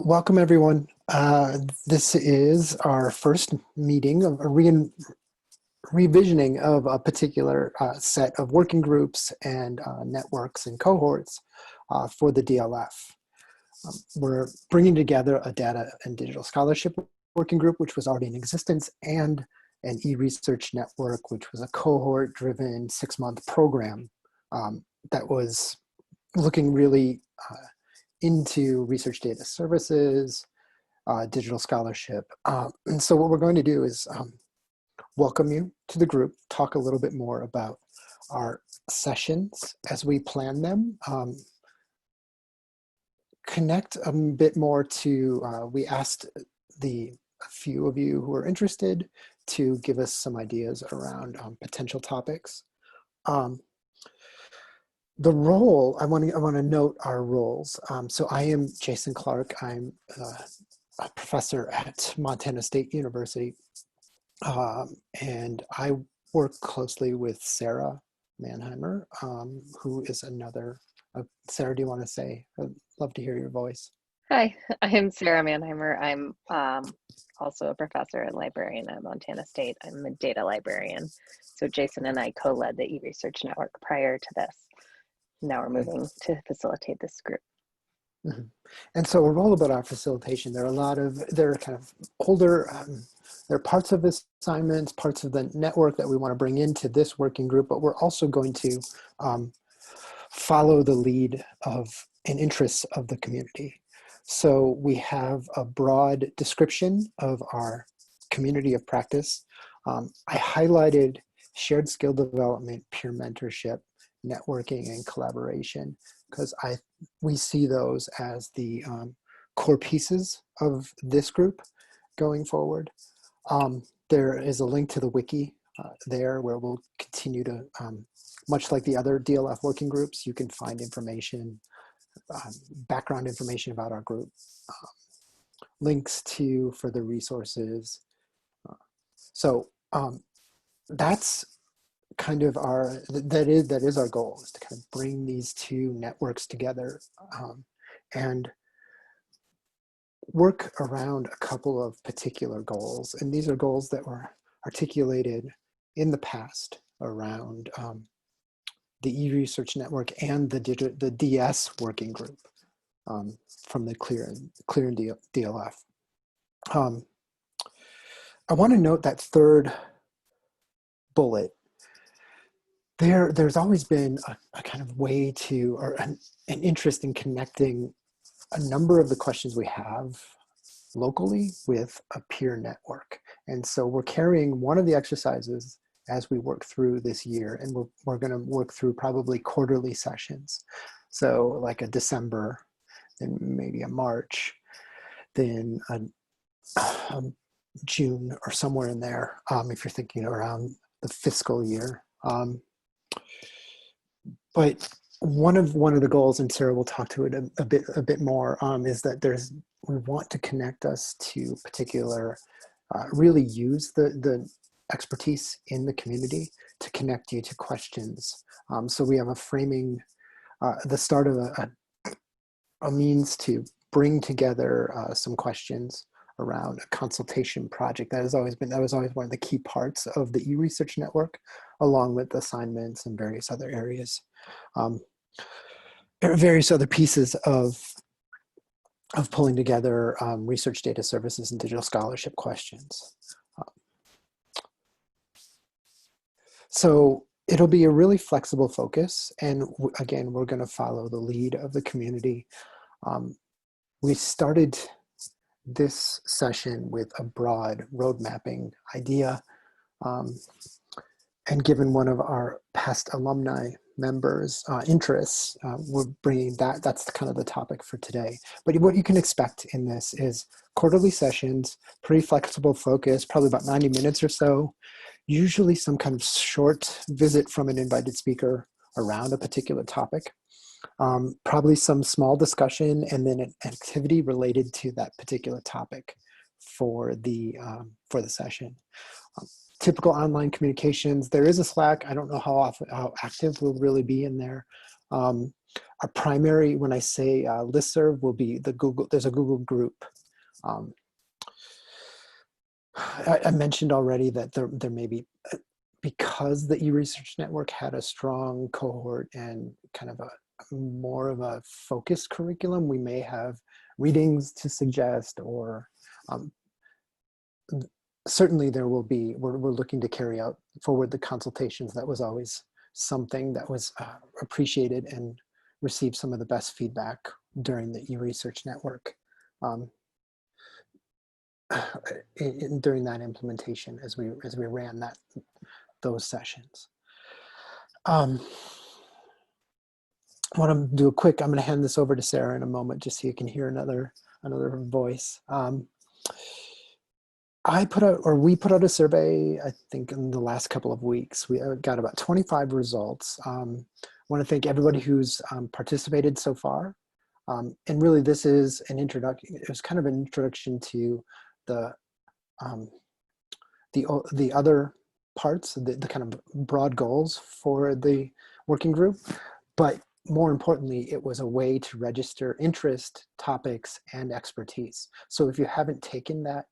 Welcome, everyone. This is our first meeting of a revisioning of a particular set of working groups and networks and cohorts for the DLF. We're bringing together a data and digital scholarship working group, which was already in existence, and an e-research network, which was a cohort-driven 6-month program that was looking really into research data services, digital scholarship. And so what we're going to do is welcome you to the group, talk a little bit more about our sessions as we plan them, connect a bit more to, we asked a few of you who are interested to give us some ideas around potential topics. The role, I want to note our roles. So I am Jason Clark. I'm a professor at Montana State University. And I work closely with Sarah Mannheimer, who is another, Sarah, do you want to say? I'd love to hear your voice. Hi, I'm Sarah Mannheimer. I'm also a professor and librarian at Montana State. I'm a data librarian. So Jason and I co-led the e-research network prior to this. Now we're moving to facilitate this group. Mm-hmm. And so a role about our facilitation, there are kind of older, there are parts of this assignments, parts of the network that we want to bring into this working group, but we're also going to follow the lead of and interests of the community. So we have a broad description of our community of practice. I highlighted shared skill development, peer mentorship, networking, and collaboration, because we see those as the core pieces of this group going forward. There is a link to the wiki there where we'll continue to, much like the other DLF working groups, you can find information, background information about our group, links to further resources. So that's kind of that is our goal, is to kind of bring these two networks together and work around a couple of particular goals. And these are goals that were articulated in the past around the e-research network and the DS working group from the Curation DLF. I want to note that third bullet. There's always been a kind of way to, or an interest in connecting a number of the questions we have locally with a peer network. And so we're carrying one of the exercises as we work through this year, and we're going to work through probably quarterly sessions. So like a December, then maybe a March, then a June or somewhere in there, if you're thinking around the fiscal year. But one of the goals, and Sarah will talk to it a bit more, is that we want to connect us to particular, really use the expertise in the community to connect you to questions. So we have a framing, the start of a means to bring together some questions around a consultation project. That was always one of the key parts of the e-research network, along with assignments and various other areas. Various other pieces of pulling together research data services and digital scholarship questions. So it'll be a really flexible focus. And again, we're going to follow the lead of the community. We started this session with a broad road mapping idea. And given one of our past alumni members' interests, we're bringing that's kind of the topic for today. But what you can expect in this is quarterly sessions, pretty flexible focus, probably about 90 minutes or so, usually some kind of short visit from an invited speaker around a particular topic, probably some small discussion, and then an activity related to that particular topic for the session. Typical online communications. There is a Slack. I don't know how active we'll really be in there. our primary, when I say listserv, will be the Google, there's a Google group. I mentioned already that there may be, because the eResearch Network had a strong cohort and kind of a more of a focused curriculum, we may have readings to suggest, or certainly there will be, we're looking to carry out forward the consultations. That was always something that was appreciated and received some of the best feedback during the eResearch Network. During that implementation, as we ran those sessions. I want to do a quick, I'm going to hand this over to Sarah in a moment just so you can hear another voice. We put out a survey, I think in the last couple of weeks. We got about 25 results. I want to thank everybody who's participated so far. And really this is an introduction, it was kind of an introduction to the other parts, the kind of broad goals for the working group. But more importantly, it was a way to register interest, topics, and expertise. So if you haven't taken that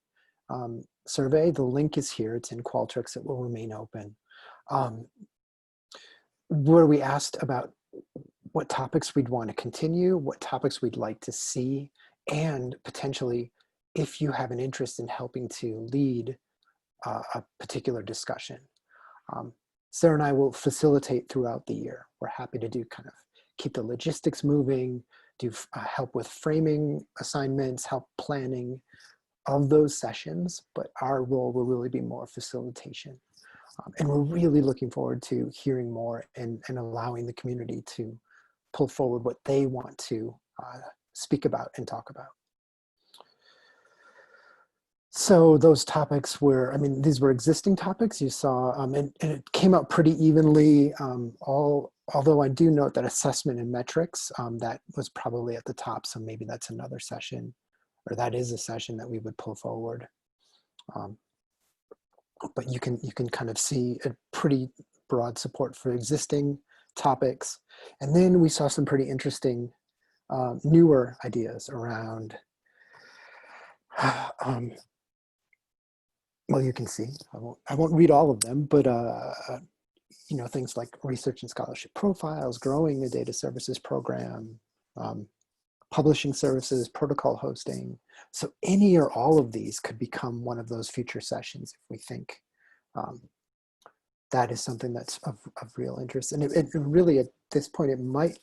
survey, the link is here. It's in Qualtrics. It will remain open. Where we asked about what topics we'd want to continue, what topics we'd like to see, and potentially if you have an interest in helping to lead a particular discussion. Sarah and I will facilitate throughout the year. We're happy to do kind of keep the logistics moving, do help with framing assignments, help planning of those sessions, but our role will really be more facilitation. And we're really looking forward to hearing more and allowing the community to pull forward what they want to speak about and talk about. So those topics were, I mean, these were existing topics you saw, and it came out pretty evenly. Although I do note that assessment and metrics, that was probably at the top. So maybe that's another session, or that is a session that we would pull forward. But you can kind of see a pretty broad support for existing topics. And then we saw some pretty interesting newer ideas around, well, you can see, I won't read all of them, but you know, things like research and scholarship profiles, growing a data services program, publishing services, protocol hosting. So any or all of these could become one of those future sessions if we think that is something that's of real interest. And it really, at this point, it might,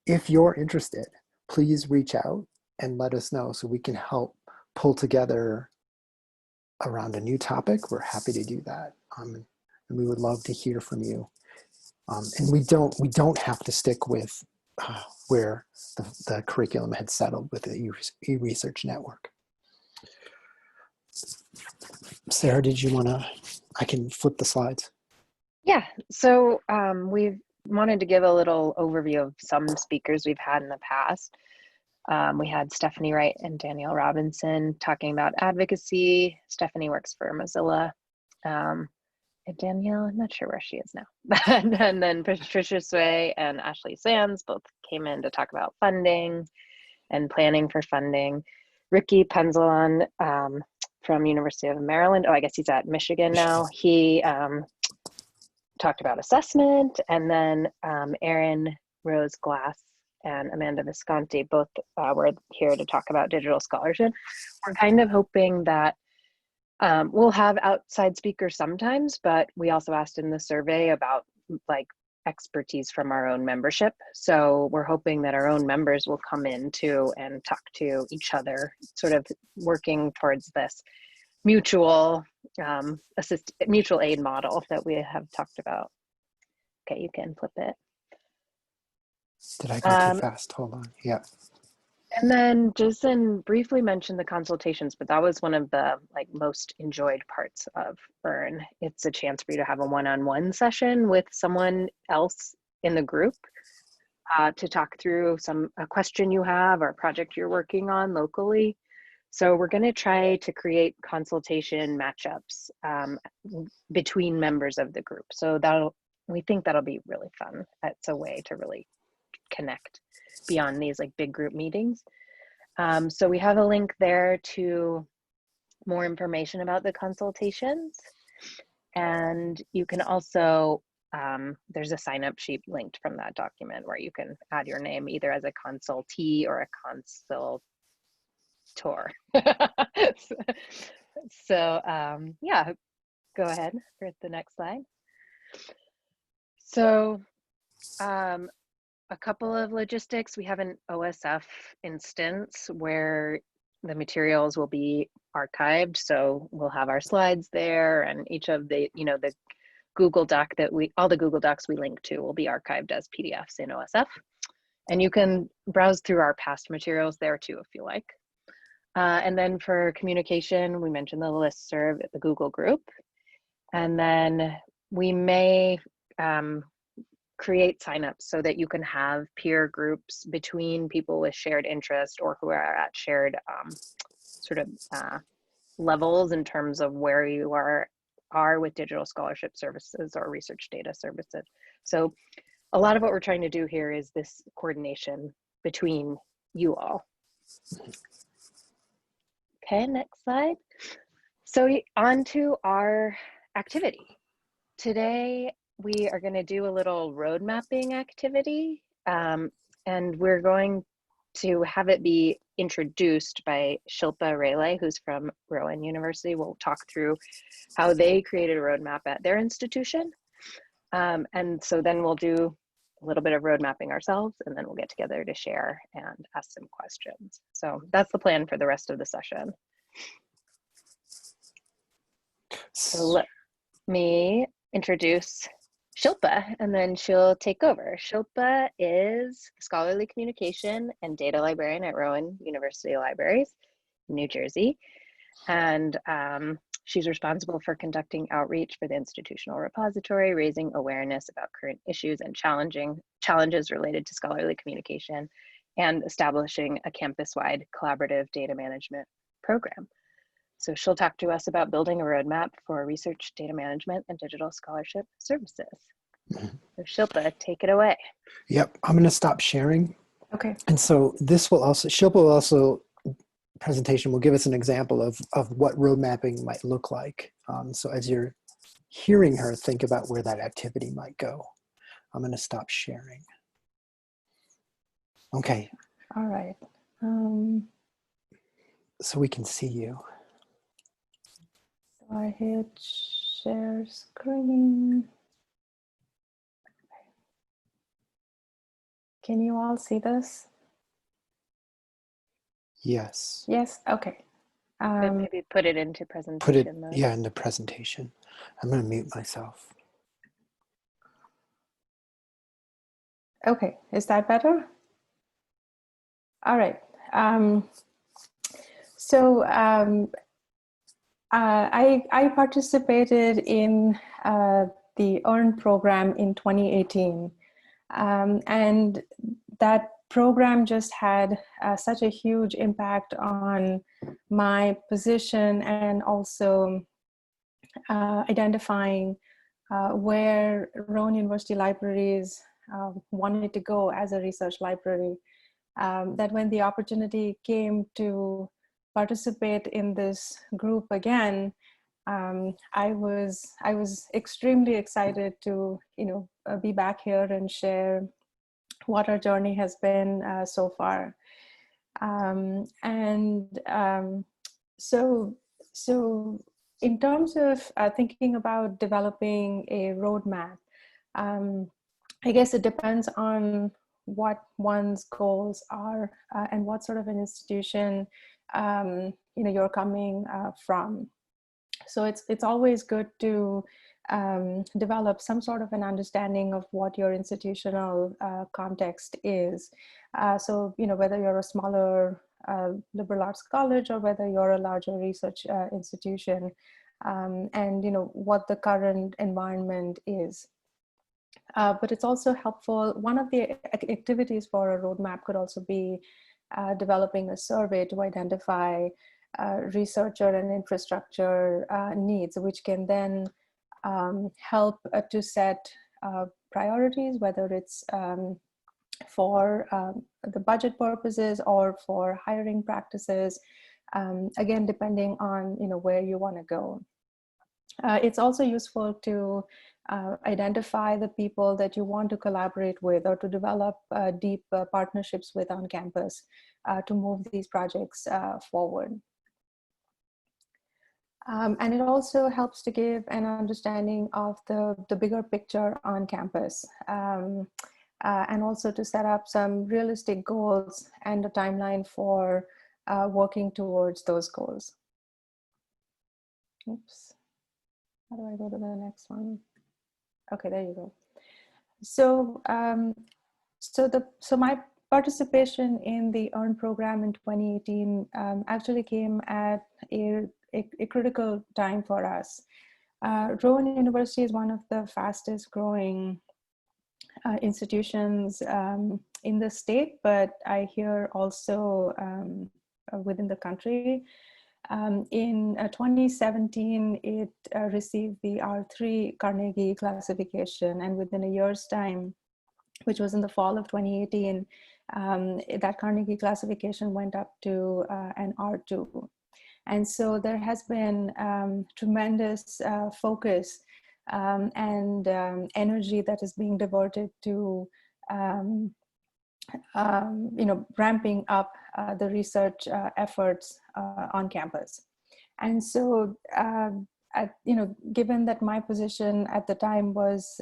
if you're interested, please reach out and let us know so we can help pull together around a new topic. We're happy to do that. And we would love to hear from you. And we don't have to stick with where the curriculum had settled with the eResearch Network. Sarah, did you want to, I can flip the slides. Yeah, so we've wanted to give a little overview of some speakers we've had in the past. We had Stephanie Wright and Danielle Robinson talking about advocacy. Stephanie works for Mozilla. And Danielle, I'm not sure where she is now. And then Patricia Sway and Ashley Sands both came in to talk about funding and planning for funding. Ricky Penzalon from University of Maryland, oh, I guess he's at Michigan now. He talked about assessment, and then Erin Rose Glass and Amanda Visconti both were here to talk about digital scholarship. We're kind of hoping that we'll have outside speakers sometimes, but we also asked in the survey about like expertise from our own membership. So we're hoping that our own members will come in too and talk to each other, sort of working towards this mutual mutual aid model that we have talked about. Okay, you can flip it. Did I go too fast? Hold on. Yeah. And then Jason briefly mentioned the consultations, but that was one of the like most enjoyed parts of EARN. It's a chance for you to have a one-on-one session with someone else in the group to talk through a question you have or a project you're working on locally. So we're going to try to create consultation matchups between members of the group. So we think that'll be really fun. It's a way to really connect beyond these like big group meetings. So we have a link there to more information about the consultations. And you can also, there's a sign up sheet linked from that document where you can add your name either as a consultee or a consultor. So yeah, go ahead for the next slide. So a couple of logistics. We have an OSF instance where the materials will be archived. So we'll have our slides there, and each of the, the Google Doc all the Google Docs we link to will be archived as PDFs in OSF. And you can browse through our past materials there too, if you like. And then for communication, we mentioned the listserv at the Google group. And then we may create signups so that you can have peer groups between people with shared interest or who are at shared sort of levels in terms of where you are with digital scholarship services or research data services. So a lot of what we're trying to do here is this coordination between you all. Okay, next slide. So on to our activity. Today, we are going to do a little road mapping activity, and we're going to have it be introduced by Shilpa Rele, who's from Rowan University. We'll talk through how they created a roadmap at their institution. And so then we'll do a little bit of road mapping ourselves, and then we'll get together to share and ask some questions. So that's the plan for the rest of the session. So let me introduce Shilpa, and then she'll take over. Shilpa is scholarly communication and data librarian at Rowan University Libraries, New Jersey. And she's responsible for conducting outreach for the institutional repository, raising awareness about current issues and challenges related to scholarly communication, and establishing a campus-wide collaborative data management program. So she'll talk to us about building a roadmap for research, data management, and digital scholarship services. So Shilpa, take it away. Yep, I'm going to stop sharing. Okay. And so this will also, Shilpa will also, presentation will give us an example of what road mapping might look like. So as you're hearing her, think about where that activity might go. I'm going to stop sharing. Okay. All right. So we can see you. I hit share screen. Can you all see this? Yes. Yes. Okay. Maybe put it into presentation mode. Yeah, into presentation. I'm going to mute myself. Okay. Is that better? All right. I participated in the EARN program in 2018. And that program just had such a huge impact on my position, and also identifying where Rowan University Libraries wanted to go as a research library. That when the opportunity came to participate in this group again, I was extremely excited to be back here and share what our journey has been so far. So in terms of thinking about developing a roadmap, I guess it depends on what one's goals are and what sort of an institution you're coming from. So it's always good to develop some sort of an understanding of what your institutional context is. So whether you're a smaller liberal arts college or whether you're a larger research institution, and what the current environment is. But it's also helpful. One of the activities for a roadmap could also be developing a survey to identify researcher and infrastructure needs, which can then help to set priorities, whether it's for the budget purposes or for hiring practices, again, depending on where you want to go. It's also useful to identify the people that you want to collaborate with or to develop deep partnerships with on campus to move these projects forward. And it also helps to give an understanding of the bigger picture on campus, and also to set up some realistic goals and a timeline for working towards those goals. Oops. How do I go to the next one? Okay, there you go. So, so my participation in the EARN program in 2018 actually came at a critical time for us. Rowan University is one of the fastest growing institutions in the state, but I hear also within the country. In 2017, it received the R3 Carnegie classification, and within a year's time, which was in the fall of 2018, that Carnegie classification went up to an R2. And so there has been tremendous focus and energy that is being diverted to ramping up the research efforts on campus. And so, given that my position at the time was,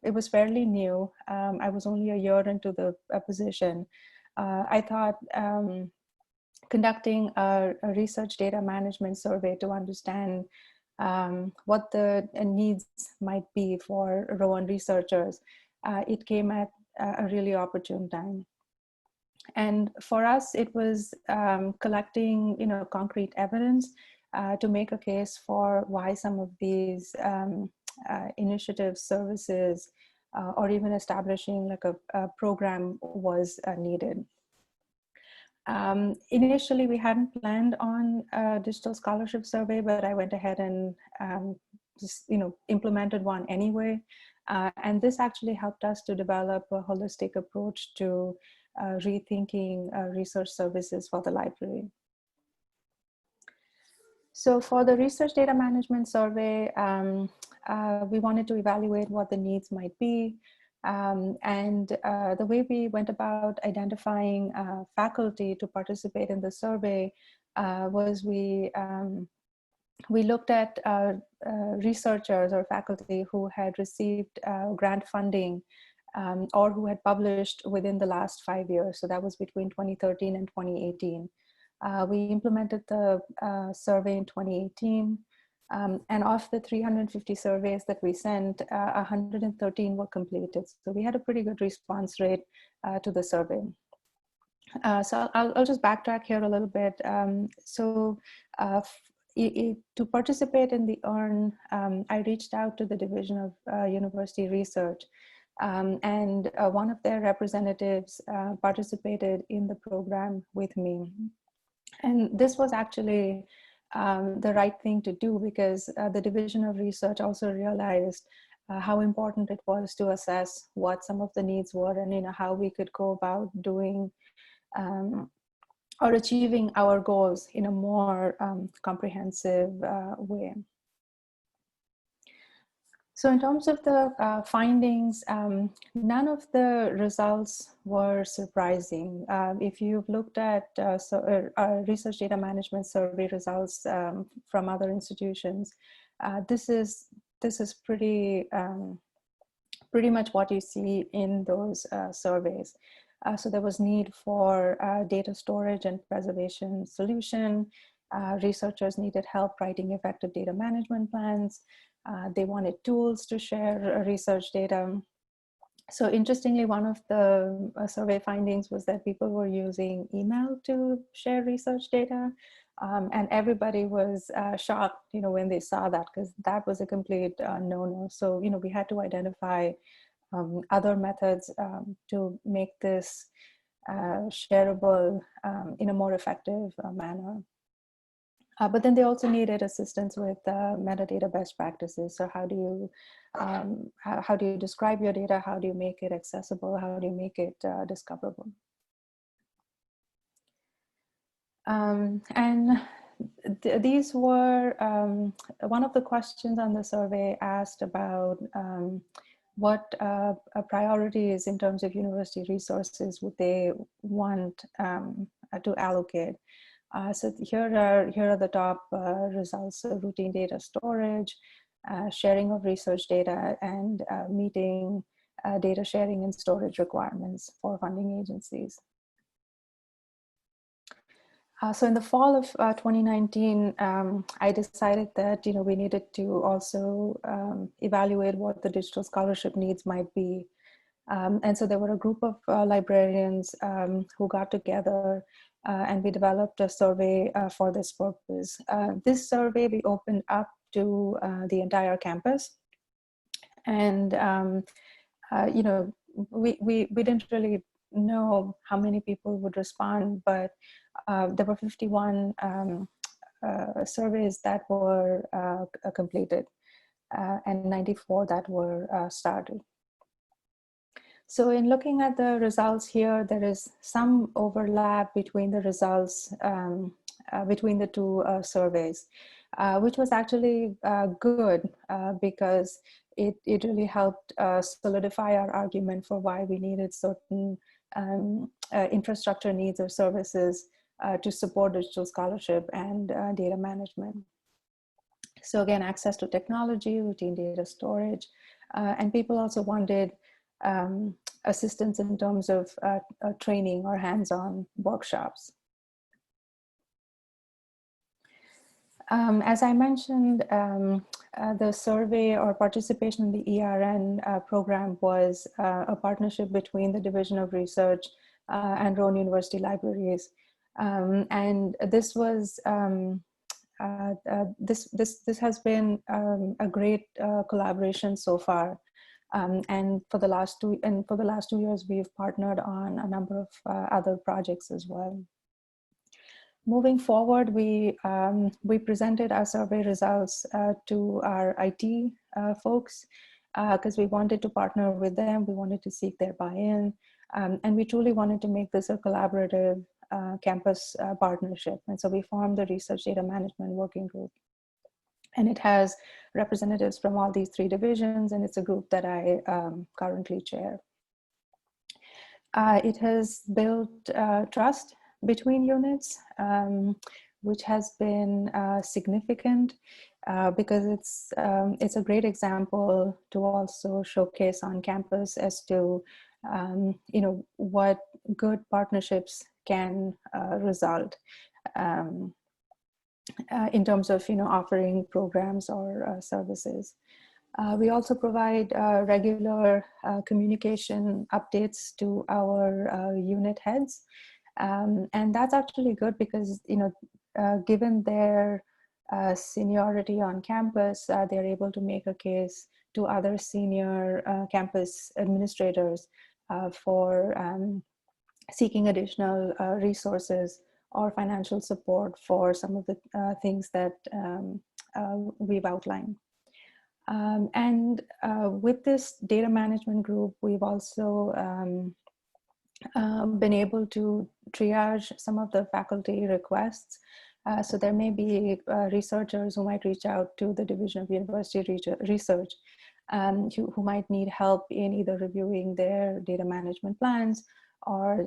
it was fairly new, I was only a year into the position, I thought conducting a research data management survey to understand what the needs might be for Rowan researchers, it came at a really opportune time. And for us, it was collecting, concrete evidence to make a case for why some of these initiatives, services, or even establishing like a program was needed. Initially, we hadn't planned on a digital scholarship survey, but I went ahead and just implemented one anyway. And this actually helped us to develop a holistic approach to rethinking research services for the library. So for the research data management survey, we wanted to evaluate what the needs might be. And the way we went about identifying faculty to participate in the survey was we looked at researchers or faculty who had received grant funding or who had published within the last 5 years. So that was between 2013 and 2018. We implemented the survey in 2018. And of the 350 surveys that we sent, 113 were completed. So we had a pretty good response rate to the survey. So I'll just backtrack here a little bit. To participate in the EARN, I reached out to the Division of University Research, and one of their representatives participated in the program with me. And this was actually the right thing to do, because the Division of Research also realized how important it was to assess what some of the needs were, and how we could go about doing or achieving our goals in a more comprehensive way. So in terms of the findings, none of the results were surprising. If you've looked at research data management survey results from other institutions, this is pretty much what you see in those surveys. So there was need for data storage and preservation solution. Researchers needed help writing effective data management plans. They wanted tools to share research data. So interestingly, one of the survey findings was that people were using email to share research data. And everybody was shocked, when they saw that, because that was a complete no-no. So, we had to identify other methods to make this shareable in a more effective manner. But then they also needed assistance with metadata best practices. So how do you describe your data? How do you make it accessible? How do you make it discoverable? And these were, one of the questions on the survey asked about what priorities in terms of university resources would they want to allocate. So here are the top results: so routine data storage, sharing of research data, and meeting data sharing and storage requirements for funding agencies. So in the fall of 2019, I decided that we needed to also evaluate what the digital scholarship needs might be. And so there were a group of librarians who got together and we developed a survey for this purpose. This survey we opened up to the entire campus. And, we didn't really know how many people would respond, but there were 51 surveys that were completed and 94 that were started. So in looking at the results here, there is some overlap between the results between the two surveys, which was actually good because it really helped solidify our argument for why we needed certain infrastructure needs or services to support digital scholarship and data management. So again, access to technology, routine data storage, and people also wanted assistance in terms of training or hands-on workshops. As I mentioned, the survey or participation in the ERN program was a partnership between the Division of Research and Rowan University Libraries. And this was, this has been a great collaboration so far. And for the last 2 years, we've partnered on a number of other projects as well. Moving forward, we presented our survey results to our IT folks because we wanted to partner with them. We wanted to seek their buy-in, and we truly wanted to make this a collaborative campus partnership. And so we formed the Research Data Management Working Group. And it has representatives from all these 3 divisions, and it's a group that I currently chair. It has built trust between units, which has been significant because it's a great example to also showcase on campus as to what good partnerships can result in terms of offering programs or services. We also provide regular communication updates to our unit heads. And that's actually good because, given their seniority on campus, they're able to make a case to other senior campus administrators for seeking additional resources or financial support for some of the things that we've outlined. And with this data management group, we've also been able to triage some of the faculty requests. So there may be researchers who might reach out to the Division of University Research who might need help in either reviewing their data management plans, or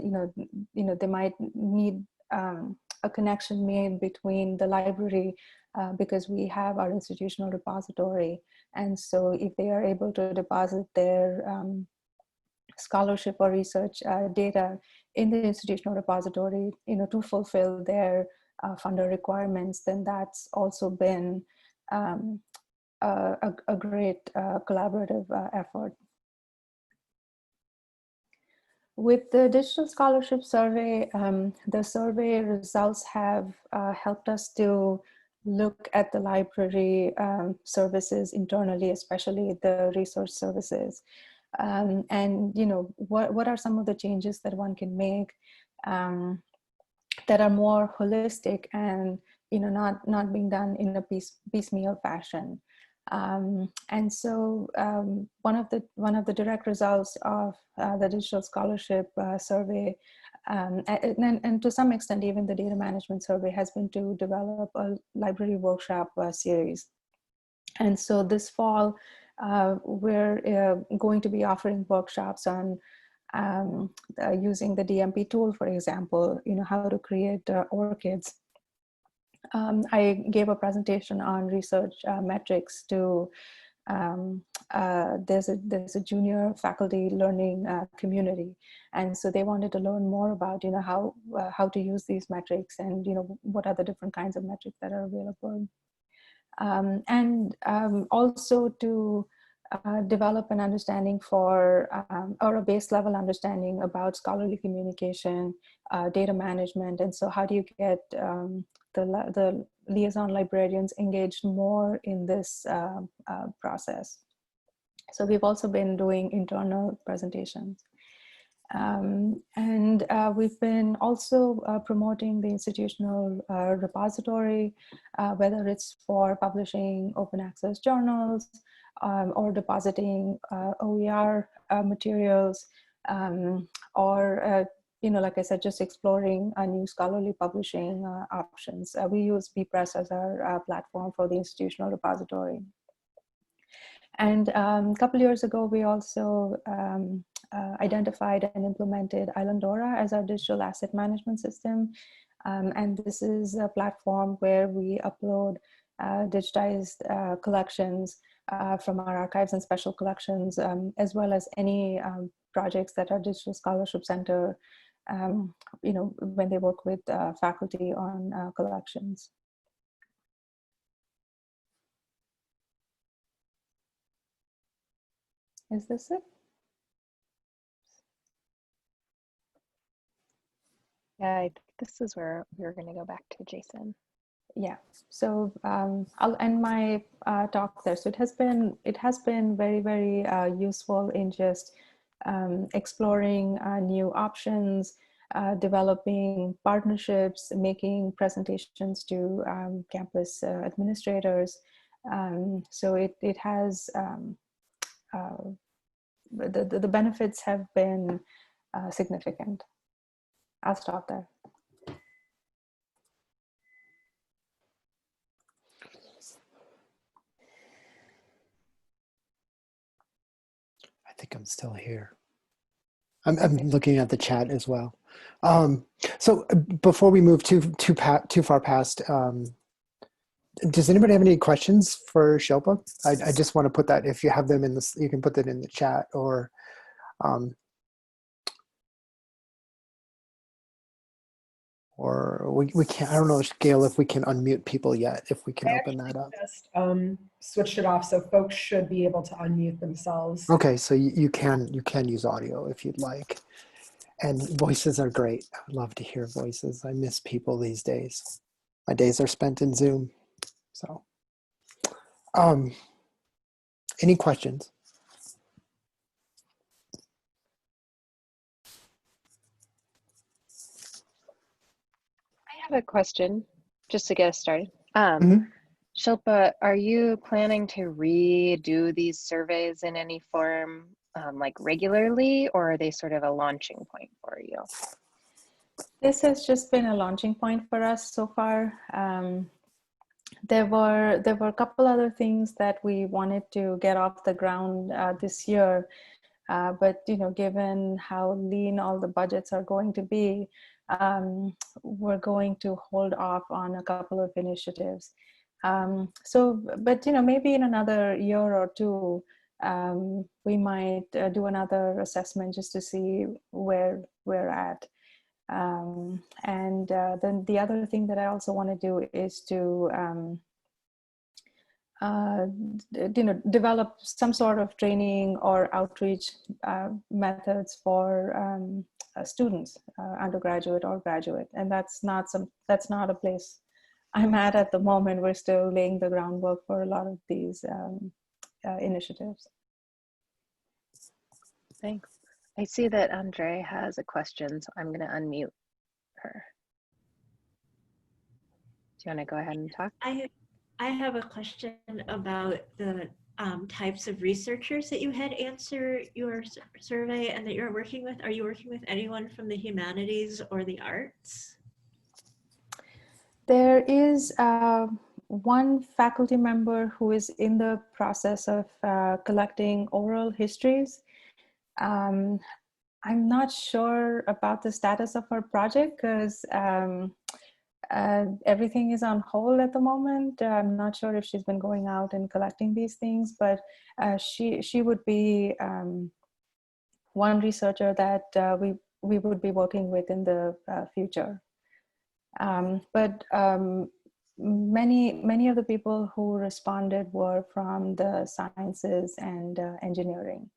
they might need a connection made between the library because we have our institutional repository. And so if they are able to deposit their scholarship or research data in the institutional repository, to fulfill their funder requirements, then that's also been a great collaborative effort. With the Digital Scholarship Survey, the survey results have helped us to look at the library services internally, especially the resource services. And what are some of the changes that one can make that are more holistic and not being done in a piecemeal fashion. And so one of the direct results of the digital scholarship survey, and to some extent even the data management survey, has been to develop a library workshop series. And so this fall, we're going to be offering workshops on using the DMP tool, for example, how to create ORCIDs. I gave a presentation on research metrics to there's a junior faculty learning community, and so they wanted to learn more about how to use these metrics, and what are the different kinds of metrics that are available, and also to develop an understanding for or a base level understanding about scholarly communication, data management, and so how do you get the liaison librarians engaged more in this process. So we've also been doing internal presentations. And we've been also promoting the institutional repository, whether it's for publishing open access journals or depositing OER materials, or like I said, just exploring new scholarly publishing options. We use bpress as our platform for the institutional repository. And a couple years ago, we also identified and implemented Islandora as our digital asset management system. And this is a platform where we upload digitized collections from our archives and special collections, as well as any projects that our Digital Scholarship Center, when they work with faculty on collections. Is this it? Yeah, I think this is where we're going to go back to Jason. Yeah, so I'll end my talk there. So it has been very, very useful in just exploring new options, developing partnerships, making presentations to campus administrators. So it has the benefits have been significant. I'll stop there. I think I'm still here. I'm looking at the chat as well. So before we move too far past, does anybody have any questions for Shilpa? I just want to put that, if you have them in this, you can put that in the chat, or we can't, I don't know, Gail, if we can unmute people yet, if we can open that up. Just switched it off, so folks should be able to unmute themselves. Okay, so you can use audio if you'd like. And voices are great. I would love to hear voices. I miss people these days. My days are spent in Zoom. So, any questions? I have a question just to get us started. Shilpa, are you planning to redo these surveys in any form, like regularly, or are they sort of a launching point for you? This has just been a launching point for us so far. There were a couple other things that we wanted to get off the ground this year, but given how lean all the budgets are going to be, we're going to hold off on a couple of initiatives. But maybe in another year or two, we might do another assessment just to see where we're at. And then the other thing that I also want to do is to develop some sort of training or outreach methods for students, undergraduate or graduate, and that's not a place I'm at the moment. We're still laying the groundwork for a lot of these initiatives. Thanks. I see that Andre has a question, so I'm going to unmute her. you want to go ahead and talk? I have a question about the types of researchers that you had answer your survey and that you're working with. Are you working with anyone from the humanities or the arts? There is one faculty member who is in the process of collecting oral histories. I'm not sure about the status of her project because everything is on hold at the moment. I'm not sure if she's been going out and collecting these things, but she would be one researcher that we would be working with in the future. But many of the people who responded were from the sciences and engineering.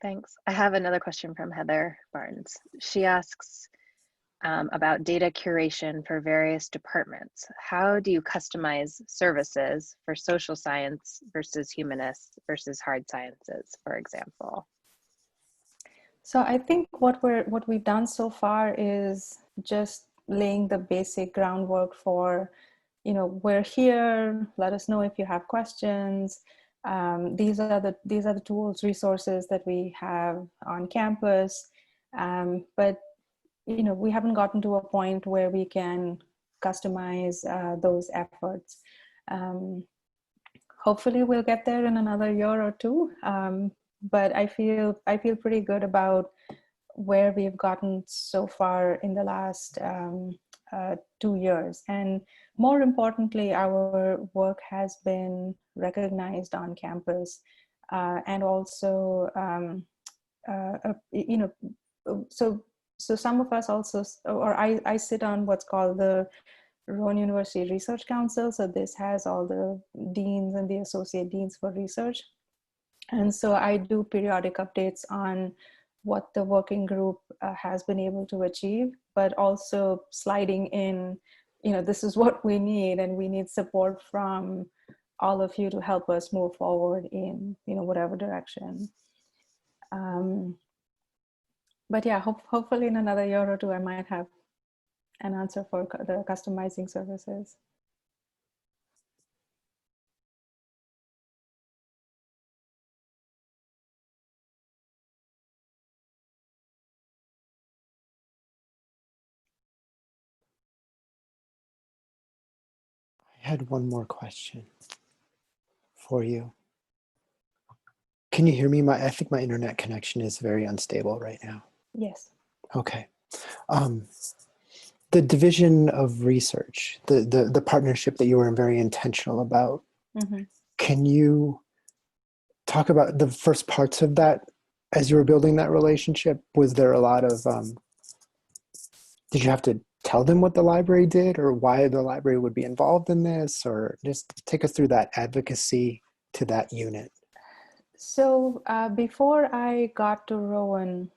Thanks. I have another question from Heather Barnes. She asks about data curation for various departments. How do you customize services for social science versus humanists versus hard sciences, for example? So I think what we've done so far is just laying the basic groundwork for, we're here. Let us know if you have questions. These are the tools, resources that we have on campus. But we haven't gotten to a point where we can customize those efforts. Hopefully, we'll get there in another year or two. But I feel pretty good about where we've gotten so far in the last 2 years. And more importantly, our work has been recognized on campus, and also, so some of us also, or I sit on what's called the Rowan University Research Council. So this has all the deans and the associate deans for research. And so I do periodic updates on what the working group has been able to achieve, but also sliding in, this is what we need, and we need support from all of you to help us move forward in, whatever direction. But yeah, hopefully in another year or two, I might have an answer for the customizing services. I had one more question for you. Can you hear me? I think my internet connection is very unstable right now. Yes. Okay. The division of research, the partnership that you were very intentional about, Mm-hmm. Can you talk about the first parts of that as you were building that relationship? Was there a lot of, did you have to tell them what the library did or why the library would be involved in this? Or just take us through that advocacy to that unit. So before I got to Rowan,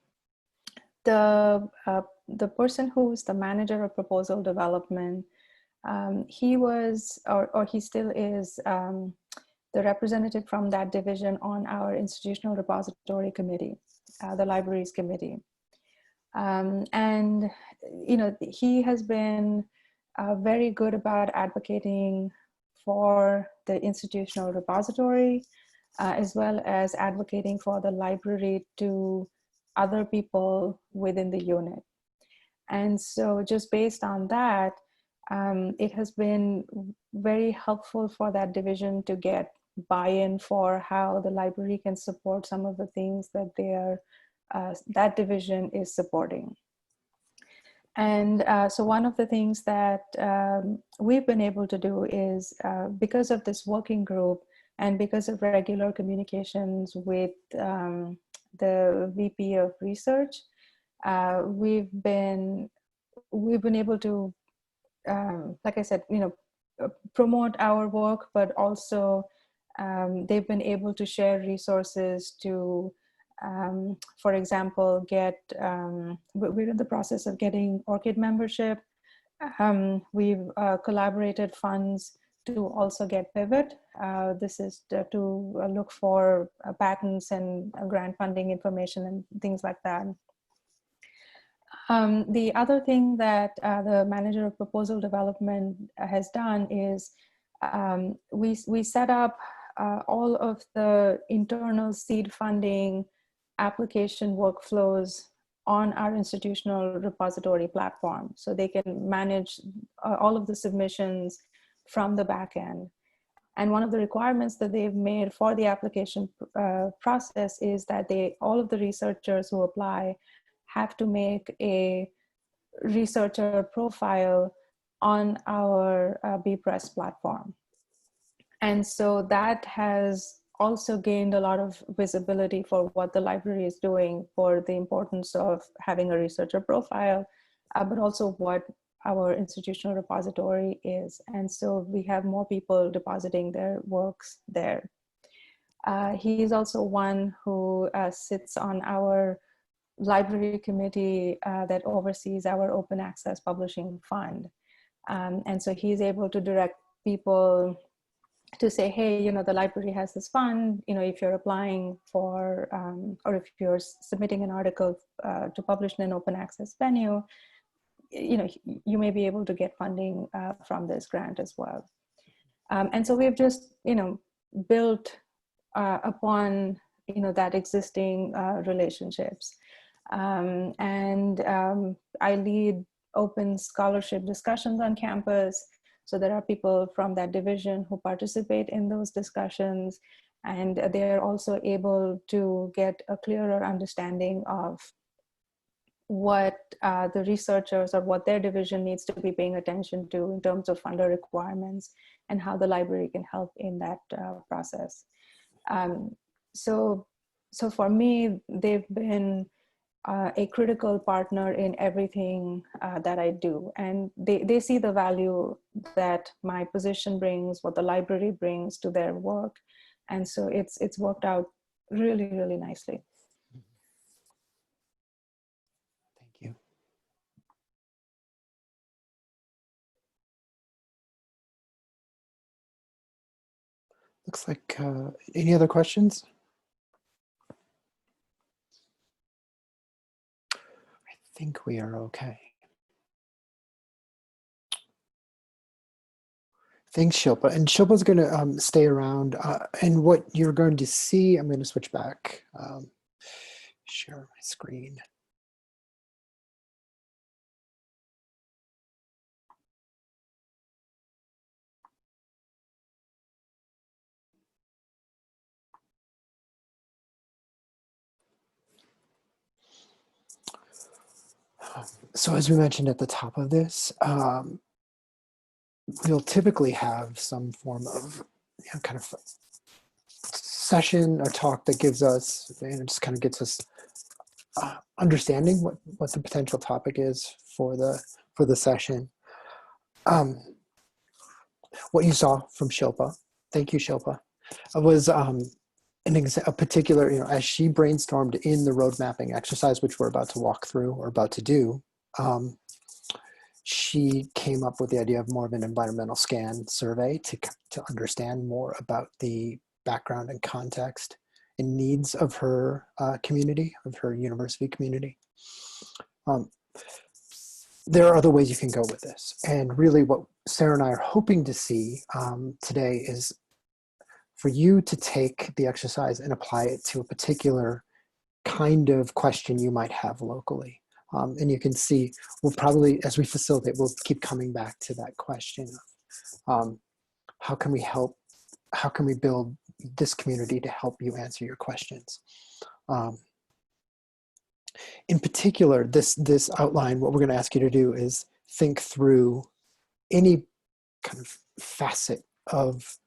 the person who's the manager of proposal development, he was, or he still is, the representative from that division on our institutional repository committee, the libraries committee. And, he has been very good about advocating for the institutional repository, as well as advocating for the library to other people within the unit. And so just based on that, it has been very helpful for that division to get buy-in for how the library can support some of the things that that division is supporting. And so one of the things that we've been able to do is, because of this working group and because of regular communications with the VP of research, we've been able to, like I said, promote our work, but also they've been able to share resources to, for example, we're in the process of getting ORCID membership. We've collaborated funds to also get Pivot. This is to look for patents and grant funding information and things like that. The other thing that the manager of proposal development has done is we set up all of the internal seed funding application workflows on our institutional repository platform. So they can manage all of the submissions from the back end. And one of the requirements that they've made for the application process is that all of the researchers who apply have to make a researcher profile on our bpress platform. And so that has also gained a lot of visibility for what the library is doing, for the importance of having a researcher profile, but also what our institutional repository is. And so we have more people depositing their works there. He is also one who sits on our library committee that oversees our open access publishing fund. And so he's able to direct people to say, hey, you know, the library has this fund, you know, if you're applying for, or if you're submitting an article to publish in an open access venue, you know, you may be able to get funding from this grant as well. And so we've just, you know, built upon, you know, that existing relationships. I lead open scholarship discussions on campus. So there are people from that division who participate in those discussions, and they're also able to get a clearer understanding of what the researchers or what their division needs to be paying attention to in terms of funder requirements and how the library can help in that process. So for me, they've been a critical partner in everything that I do. And they see the value that my position brings, what the library brings to their work. And so it's worked out really, really nicely. Thank you. Looks like any other questions? I think we are okay. Thanks, Shilpa. And Shilpa's going to stay around. And what you're going to see, I'm going to switch back, share my screen. So as we mentioned at the top of this, we'll typically have some form of kind of session or talk that gives us, and it just kind of gets us understanding what the potential topic is for the session. What you saw from Shilpa, thank you, Shilpa, was a particular, as she brainstormed in the road mapping exercise, which we're about to walk through or about to do, she came up with the idea of more of an environmental scan survey to understand more about the background and context and needs of her community, of her university community. There are other ways you can go with this. And really what Sarah and I are hoping to see today is for you to take the exercise and apply it to a particular kind of question you might have locally. And you can see, we'll probably, as we facilitate, we'll keep coming back to that question of how can we help, how can we build this community to help you answer your questions? In particular, this outline, what we're going to ask you to do is think through any kind of facet of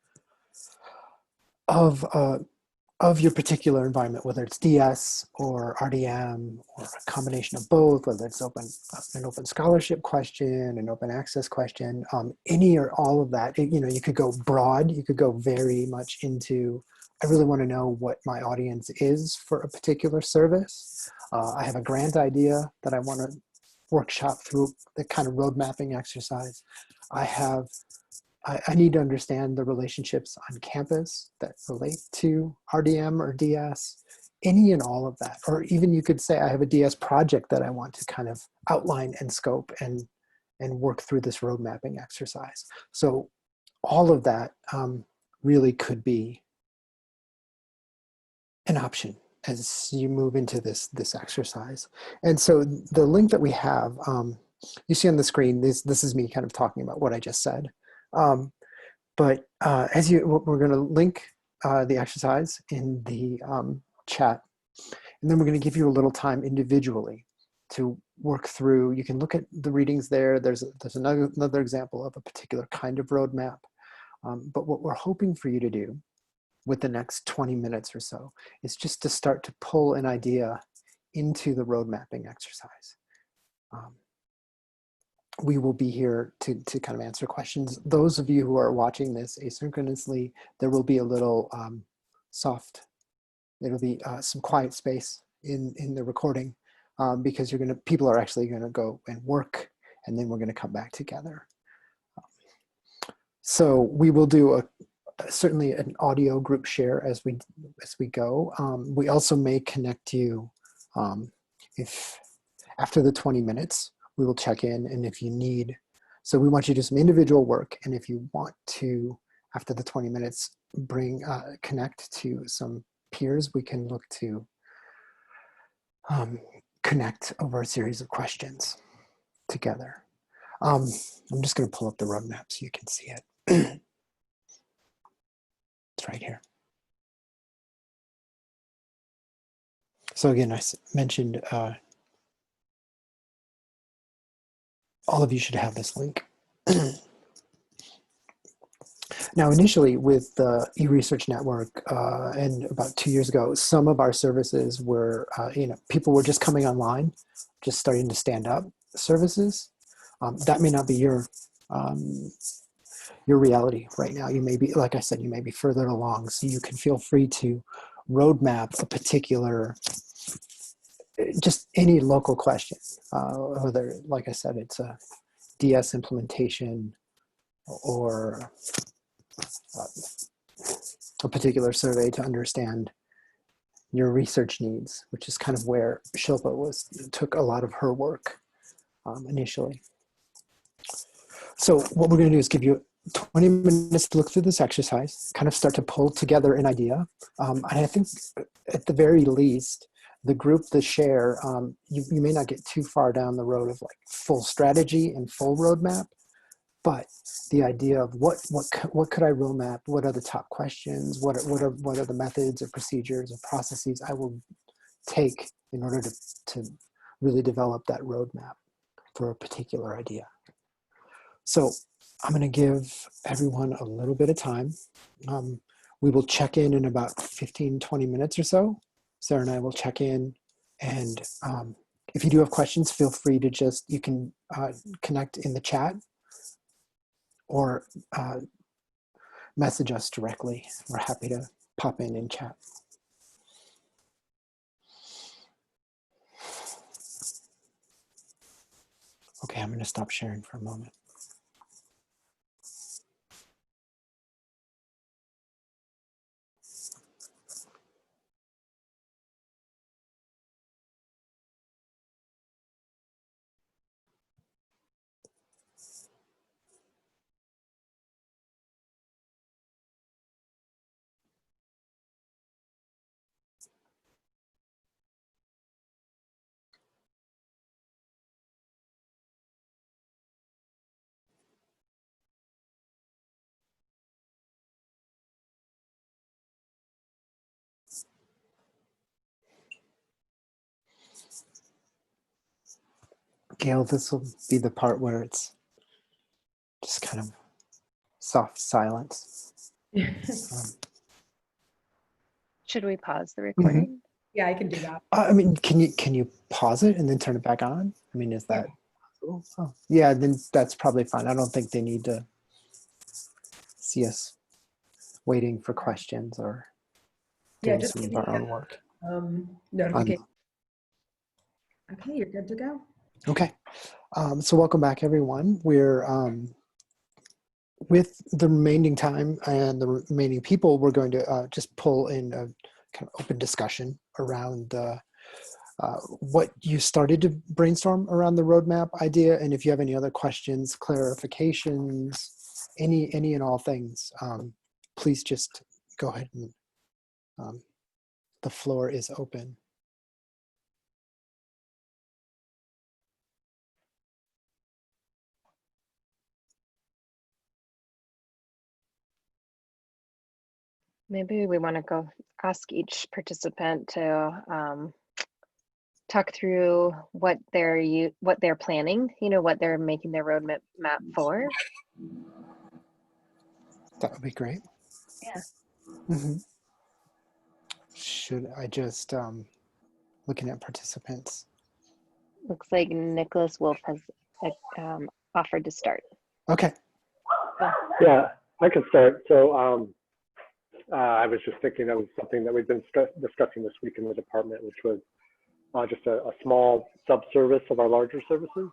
your particular environment, whether it's DS or RDM or a combination of both, whether it's an open scholarship question, an open access question, any or all of that. You could go broad, you could go very much into, I really want to know what my audience is for a particular service. I have a grant idea that I want to workshop through the kind of road mapping exercise. I need to understand the relationships on campus that relate to RDM or DS. any and all of that. Or even you could say, I have a DS project that I want to kind of outline and scope and work through this road mapping exercise. So all of that really could be an option as you move into this exercise. And so the link that we have, you see on the screen, this is me kind of talking about what I just said. But we're going to link the exercise in the chat, and then we're going to give you a little time individually to work through. You can look at the readings there. There's another example of a particular kind of roadmap. But what we're hoping for you to do with the next 20 minutes or so is just to start to pull an idea into the road mapping exercise. We will be here to kind of answer questions. Those of you who are watching this asynchronously, there will be a little there'll be some quiet space in the recording because people are actually gonna go and work, and then we're gonna come back together. So we will do certainly an audio group share as we go. We also may connect you if after the 20 minutes, we will check in, and if you need, so we want you to do some individual work, and if you want to, after the 20 minutes, connect to some peers, we can look to connect over a series of questions together. I'm just going to pull up the roadmap so you can see it. It's right here. So again, I mentioned all of you should have this link. Now, initially with the eResearch Network, and about 2 years ago, some of our services were, people were just coming online, just starting to stand up services. That may not be your reality right now. You may be, like I said, you may be further along, so you can feel free to roadmap a particular, just any local question, whether, like I said, it's a DS implementation or a particular survey to understand your research needs, which is kind of where Shilpa took a lot of her work initially. So what we're going to do is give you 20 minutes to look through this exercise, kind of start to pull together an idea. And I think at the very least, the group, the share, you may not get too far down the road of like full strategy and full roadmap, but the idea of what could I roadmap? What are the top questions? What are the methods or procedures or processes I will take in order to really develop that roadmap for a particular idea? So I'm going to give everyone a little bit of time. We will check in about 15, 20 minutes or so. Sarah and I will check in, and if you do have questions, feel free to you can connect in the chat or message us directly. We're happy to pop in and chat. Okay, I'm going to stop sharing for a moment. Gail, this will be the part where it's just kind of soft silence. Should we pause the recording? Yeah, I can do that. I mean, can you pause it and then turn it back on? I mean, is that possible? Oh, yeah, then that's probably fine. I don't think they need to see us waiting for questions or doing some of our own work. Notification. Okay, you're good to go. Okay, so welcome back, everyone. We're with the remaining time and the remaining people, we're going to just pull in a kind of open discussion around what you started to brainstorm around the roadmap idea, and if you have any other questions, clarifications, any and all things, please just go ahead and the floor is open. Maybe we want to go ask each participant to talk through what they're planning, what they're making their roadmap for. That would be great. Yeah. Mm-hmm. Should I just, looking at participants. Looks like Nicholas Wolf has offered to start. Okay. Yeah, I can start. So I was just thinking of something that we've been discussing this week in the department, which was just a small subservice of our larger services.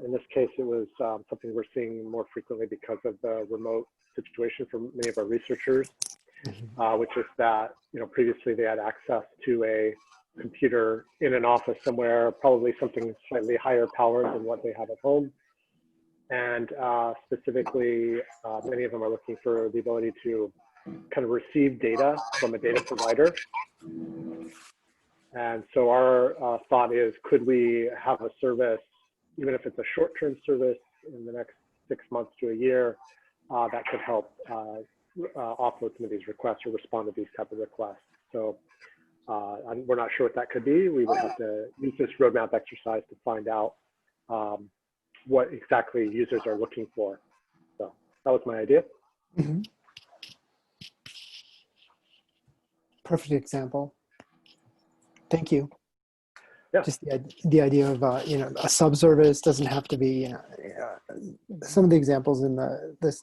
In this case, it was something we're seeing more frequently because of the remote situation for many of our researchers, which is that, previously they had access to a computer in an office somewhere, probably something slightly higher powered than what they have at home. And specifically, many of them are looking for the ability to kind of receive data from a data provider. And so our thought is, could we have a service, even if it's a short-term service in the next 6 months to a year, that could help offload some of these requests or respond to these type of requests. So we're not sure what that could be. We would have to use this roadmap exercise to find out what exactly users are looking for. So that was my idea. Mm-hmm. Perfect example. Thank you. Yeah. Just the idea of a subservice doesn't have to be. Some of the examples in this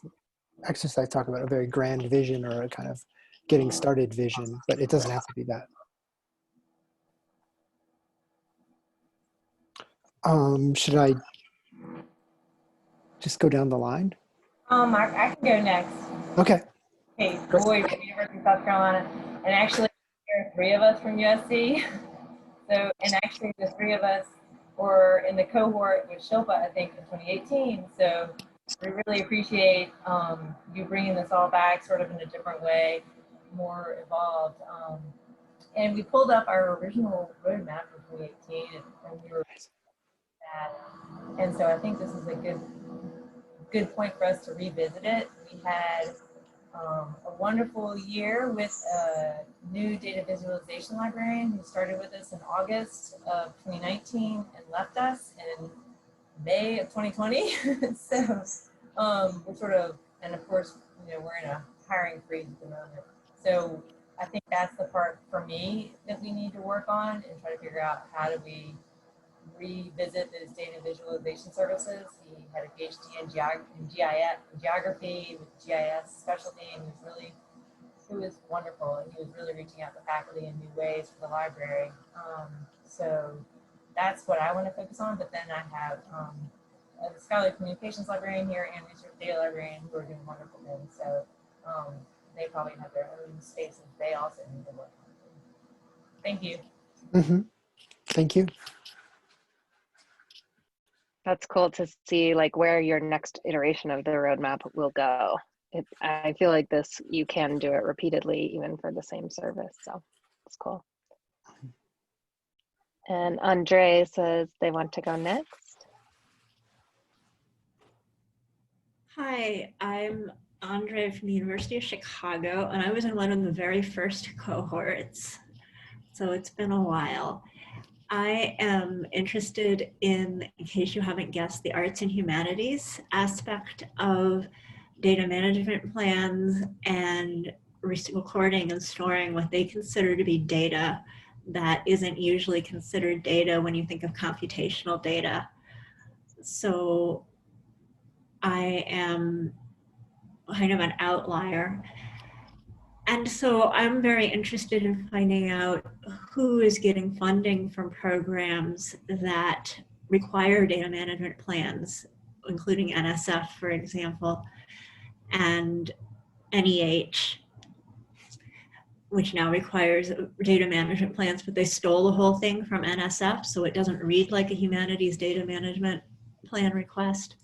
exercise talk about a very grand vision or a kind of getting started vision, but it doesn't have to be that. Should I just go down the line? Mark, I can go next. Okay. Hey, Boyd from University of South Carolina, and actually there are 3 of us from USC. So, and actually the 3 of us were in the cohort with Shilpa, I think, in 2018. So we really appreciate you bringing this all back sort of in a different way, more evolved. And we pulled up our original roadmap from 2018 and we were that. And so I think this is a good point for us to revisit it. We had a wonderful year with a new data visualization librarian who started with us in August of 2019 and left us in May of 2020. So we're sort of, and of course, we're in a hiring freeze at the moment. So I think that's the part for me that we need to work on and try to figure out how do we revisit those data visualization services. He had a PhD in geography with GIS specialty, and he was wonderful, and he was really reaching out to faculty in new ways for the library. So that's what I want to focus on, but then I have a scholarly communications librarian here and research data librarian who are doing wonderful things. So they probably have their own spaces they also need to work on. Thank you. Mm-hmm. Thank you. That's cool to see where your next iteration of the roadmap will go. I feel like you can do it repeatedly even for the same service, so it's cool. And Andre says they want to go next. Hi, I'm Andre from the University of Chicago, and I was in one of the very first cohorts, so it's been a while. I am interested in case you haven't guessed, the arts and humanities aspect of data management plans and recording and storing what they consider to be data that isn't usually considered data when you think of computational data. So I am kind of an outlier. And so I'm very interested in finding out who is getting funding from programs that require data management plans, including NSF, for example, and NEH. which now requires data management plans, but they stole the whole thing from NSF, so it doesn't read like a humanities data management plan request.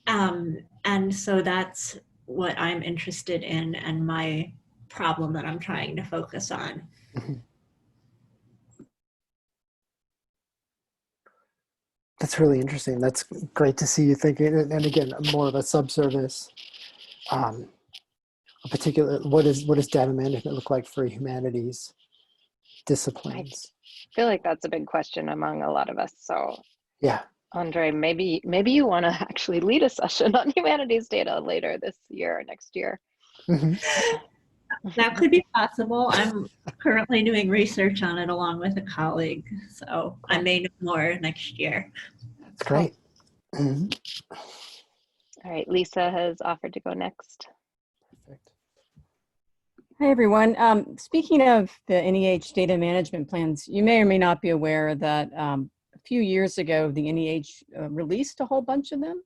And so that's what I'm interested in and my problem that I'm trying to focus on. That's really interesting. That's great to see you thinking, and again, more of a subservice. A particular, what does data management look like for humanities disciplines? I feel like that's a big question among a lot of us. So Yeah. Andre, maybe you want to actually lead a session on humanities data later this year or next year. That could be possible. I'm currently doing research on it along with a colleague, so I may know more next year. That's great. All right, Lisa has offered to go next. Perfect. Hi, everyone. Speaking of the NEH data management plans, you may or may not be aware that a few years ago, the NEH released a whole bunch of them.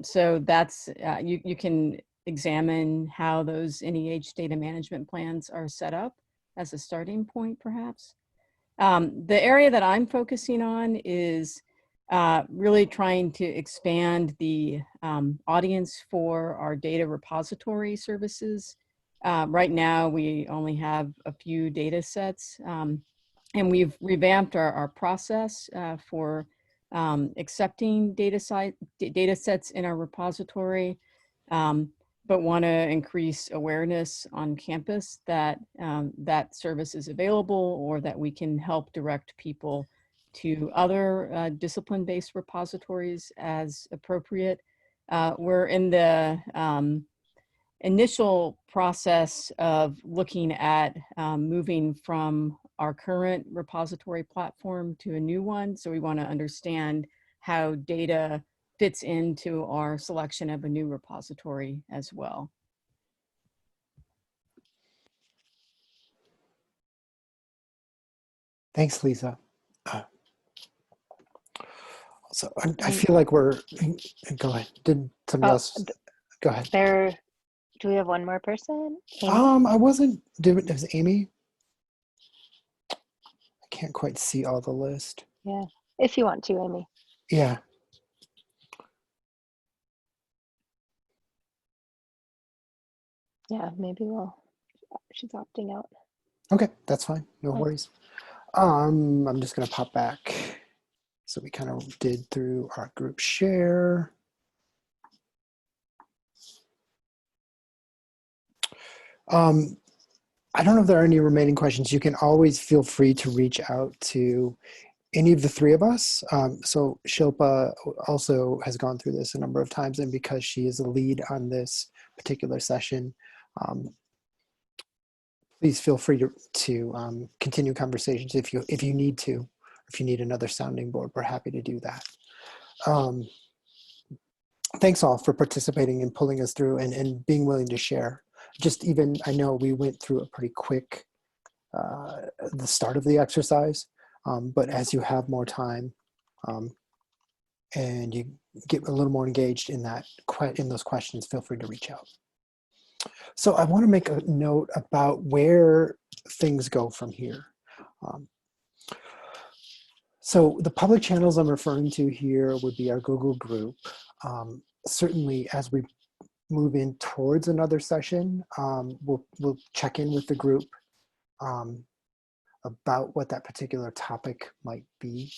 So that's, you can examine how those NEH data management plans are set up as a starting point, perhaps. The area that I'm focusing on is really trying to expand the audience for our data repository services. Right now, we only have a few data sets, and we've revamped our process for accepting data sets in our repository, but want to increase awareness on campus that that service is available, or that we can help direct people to other discipline-based repositories as appropriate. We're in the initial process of looking at moving from our current repository platform to a new one. So we want to understand how data fits into our selection of a new repository as well. Thanks, Lisa. So I feel like we're, go ahead. Did somebody else, go ahead. Do we have one more person? I wasn't, it was Amy. I can't quite see all the list. Yeah, if you want to, Amy. Yeah. Yeah, maybe she's opting out. Okay, that's fine. No worries. I'm just going to pop back. So we kind of did through our group share. I don't know if there are any remaining questions. You can always feel free to reach out to any of the three of us. So Shilpa also has gone through this a number of times, and because she is a lead on this particular session, please feel free to continue conversations if you need to. If you need another sounding board, we're happy to do that. Thanks all for participating and pulling us through and being willing to share. Just even, I know we went through a pretty quick, the start of the exercise, but as you have more time and you get a little more engaged in those questions, feel free to reach out. So I want to make a note about where things go from here. So the public channels I'm referring to here would be our Google group. Certainly as we move in towards another session, we'll check in with the group about what that particular topic might be.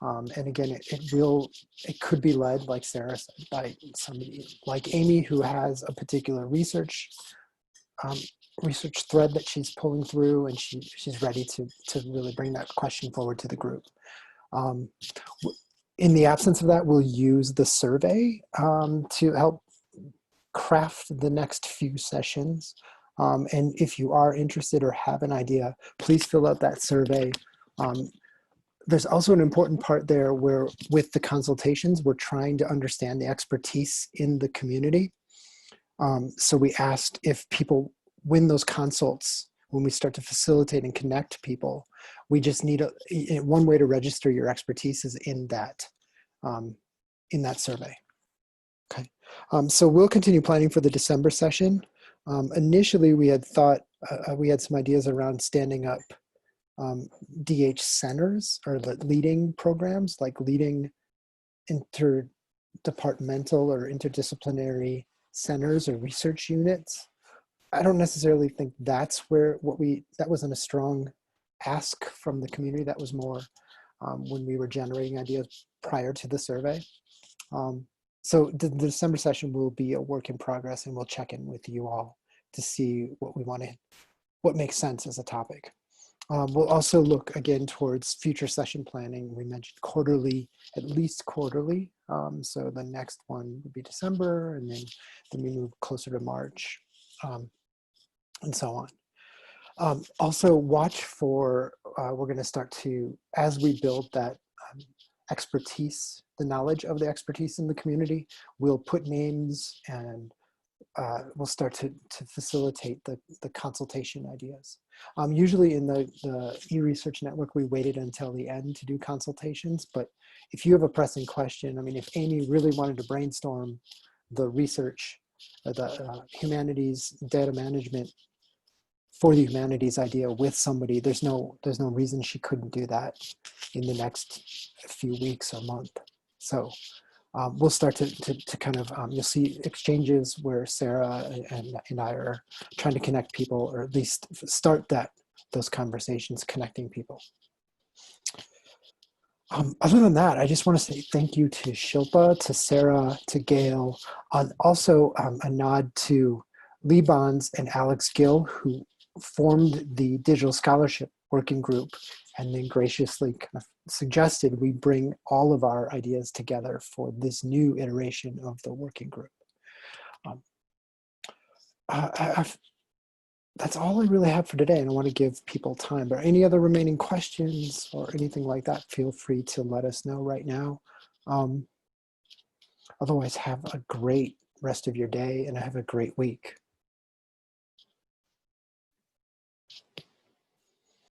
And again, it could be led, like Sarah said, by somebody like Amy, who has a particular research thread that she's pulling through, and she's ready to really bring that question forward to the group. In the absence of that, we'll use the survey to help craft the next few sessions. And if you are interested or have an idea, please fill out that survey. There's also an important part there where with the consultations, we're trying to understand the expertise in the community. So we asked if people win those consults, when we start to facilitate and connect people, we just need one way to register your expertise is in that survey. Okay, so we'll continue planning for the December session. Initially, we had thought, we had some ideas around standing up DH centers or leading programs, like leading interdepartmental or interdisciplinary centers or research units. I don't necessarily think that's where that wasn't a strong ask from the community. That was more when we were generating ideas prior to the survey. So the December session will be a work in progress, and we'll check in with you all to see what makes sense as a topic. We'll also look again towards future session planning. We mentioned quarterly, at least quarterly. So the next one would be December, and then we move closer to March, and so on. Also watch for, we're gonna start to, as we build that expertise, the knowledge of the expertise in the community, we'll put names and we'll start to facilitate the consultation ideas. Usually in the e-research network, we waited until the end to do consultations, but if you have a pressing question, I mean, if Amy really wanted to brainstorm the research, the humanities data management for the humanities idea with somebody, there's no reason she couldn't do that in the next few weeks or month. So we'll start to kind of, you'll see exchanges where Sarah and I are trying to connect people, or at least start those conversations, connecting people. Other than that, I just want to say thank you to Shilpa, to Sarah, to Gail, and also a nod to Lee Bonds and Alex Gill, who formed the Digital Scholarship Working Group and then graciously kind of suggested we bring all of our ideas together for this new iteration of the working group. That's all I really have for today, and I want to give people time. But any other remaining questions or anything like that, feel free to let us know right now. Otherwise, have a great rest of your day and have a great week.